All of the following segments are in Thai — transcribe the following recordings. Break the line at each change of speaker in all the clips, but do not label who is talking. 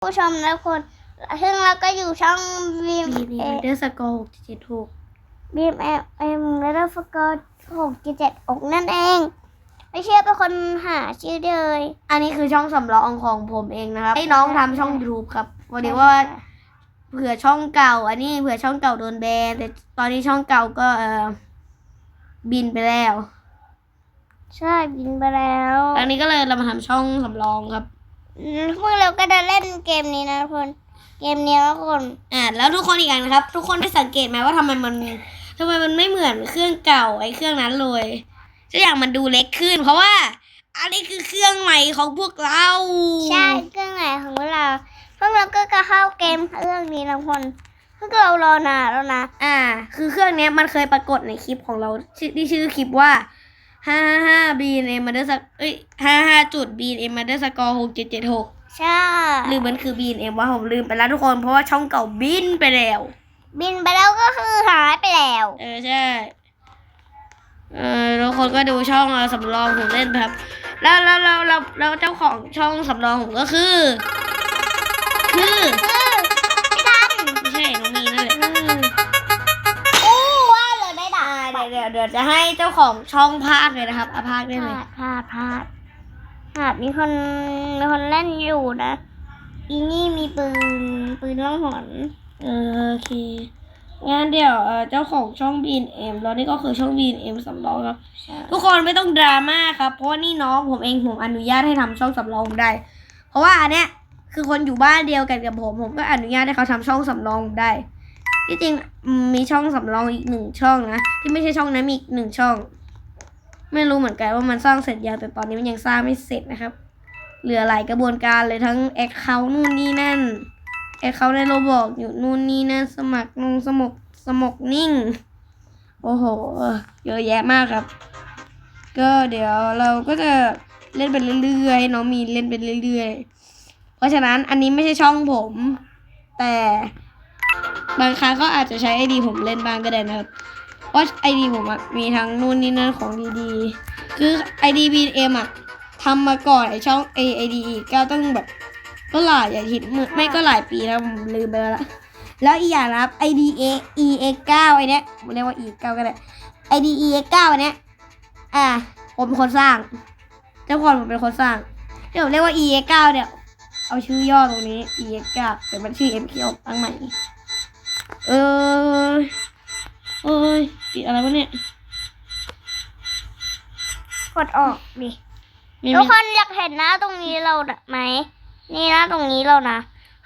ผู้ชมและคนซึ่งเราก็อยู่ช่องบีม
เดอร์สกอร์676
บีมและเดอร์สกอร์676นั่นเองไม่เชื่อเป็นคนหาชื่อเลย
อันนี้คือช่องสำรองของผมเองนะครับให้น้องทำช่อง YouTube ครับวันนี้ว่าเผื่อช่องเก่าอันนี้เผื่อช่องเก่าโดนแบนแต่ตอนนี้ช่องเก่าก็บินไปแล้ว
ใช่บินไปแล้ว
อันนี้ก็เลยเรามาทำช่องสำรองครับ
พวกเราก็จะเล่นเกมนี้นะทุกคนเกมนี้ทุกคน
แล้วทุกคนอีกอย่างนะครับทุกคนได้สังเกตไหมว่าทำไมมันไม่เหมือนเครื่องเก่าไอ้เครื่องนั้นเลยทุกอย่างมันดูเล็กขึ้นเพราะว่าอันนี้คือเครื่องใหม่ของพวกเรา
ใช่เครื่องใหม่ของพวกเราก็จะเข้าเกมเรื่องนี้นะทุกคนพวกเรารอนานแล้วนะ
คือเครื่องนี้มันเคยปรากฏในคลิปของเราที่ชื่อคลิปว่า55 BNM underscore55 จุด BNM underscore 6776
ใช่
หรือมันคือ BNM ว่าผมลืมไปแล้วทุกคนเพราะว่าช่องเก่าบินไปแล้ว
ก็คือหายไปแล้ว
ใช่ทุกคนก็ดูช่องสำรองผมเล่นครับแล้วเจ้าของช่องสำรองผมก็คือ
พี่ดัน
ไม่ใช่น้องมีนั่นแหละ
ว่าเลยได้ด่า
เดี๋ยวจะให้เจ้าของช่องพากเลยนะครับพากได้เลย
พาดมีคนเล่นอยู่นะอีนี่มีปืนล่องหน
โอเคงั้นเดี๋ยวเจ้าของช่อง BNM แล้วนี่ก็คือช่อง BNM สำรองครับทุกคนไม่ต้องดราม่าครับเพราะว่านี่น้องผมเองผมอนุญาตให้ทำช่องสำรองได้เพราะว่าอันเนี้ยคือคนอยู่บ้านเดียวกันกับผมก็อนุญาตให้เขาทำช่องสำรองได้ที่จริงมีช่องสำรองอีก1 ช่องนะที่ไม่ใช่ช่องนั้นมีอีก1 ช่องไม่รู้เหมือนกันว่ามันสร้างเสร็จยังแต่ตอนนี้มันยังสร้างไม่เสร็จนะครับเหลือหลายกระบวนการเลยทั้งแอคเคาท์นู่นนี่นั่นเขาในโรบอกอยู่นู่นนี่นั่นสมัครสมกนิ่งโอ้โหเยอะแยะมากครับก็เดี๋ยวเราก็จะเล่นไปเรื่อยๆน้องมีเล่นไปเรื่อยๆเพราะฉะนั้นอันนี้ไม่ใช่ช่องผมแต่บางครั้งก็อาจจะใช้ไอดีผมเล่นบ้างก็ได้นะครับเพราะไอดีผมมีทั้งนู่นนี่นั่นของดีๆคือไอดี BNM ทำมาก่อนไอช่องไอดีอีกก็ต้องแบบก็หลายอาทิตย์ไม่ก็หลายปีแล้วผมลืมไปแล้วอีกอย่างนะครับ IDEX9 ไอเนี้ยเรียกว่า E9 ก็ได้ IDEX9 อันเนี้ยผมเป็นคนสร้างเจ้าของผมเป็นคนสร้างที่ผมเรียกว่า EX9 เนี่ยเอาชื่อย่อตรงนี้ EX9 แต่มันชื่อ MK ตั้งใหม่ติดอะไรวะเนี่ย
กดออกดิทุกคนอยากเห็นหน้าตรงนี้เราไหมนี่หน้าตรงนี้เรานะ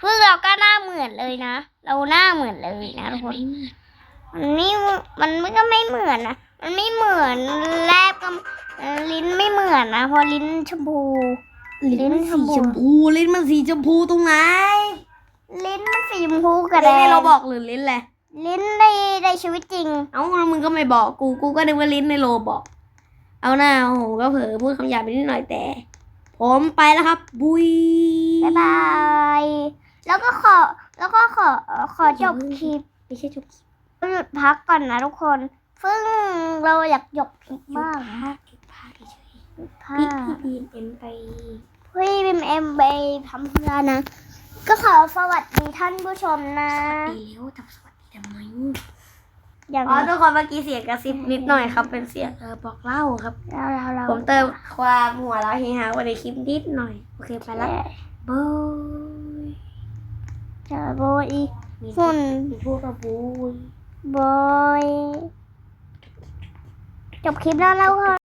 คือเราก็หน้าเหมือนเลยนะเราหน้าเหมือนเลยนะทุกคนมันก็ไม่เหมือนนะมันไม่เหมือนแลบกับลิ้นไม่เหมือนนะเพราะลิ้นชมพู
ลิ้นสีชมพูลิ้นมันสีชมพูตรงไหน
ลิ้นมันสีชมพูกระแดง
เราบอกหรือลิ้นแหละ
ลิ้นในชีวิตจริง
มึงก็ไม่บอกกูก็นึกว่าลิ้นในโลบอกเอาหน้าผมก็เผลอพูดคำหยาบไปนิดหน่อยแต่ผมไปแล้วครับบุย
บ๊ายบายแล้วก็ขอจบคลิป
ไม่ใช่จบ
หยุดพักก่อนนะทุกคนซึ่งเราอยากจบคลิปมาก
หยุดพักพี่BNM
ไปทำเพื่อนะก็ขอสวัสดีท่านผู้ชมนะ
สวัสดีแล้วแต่สวัสดีทำไมทุกคนเมื่อกี้เสียงกระซิบนิดหน่อยครับเป็นเสียงบอกเล่าครับผมเติมความหัวเราะเฮฮาไว้ในคลิปนิดหน่อยโอเคไปแล้วบาย
จะบอยหุ่น
พูดกับบูย
บอยจบคลิปแล้วค่ะ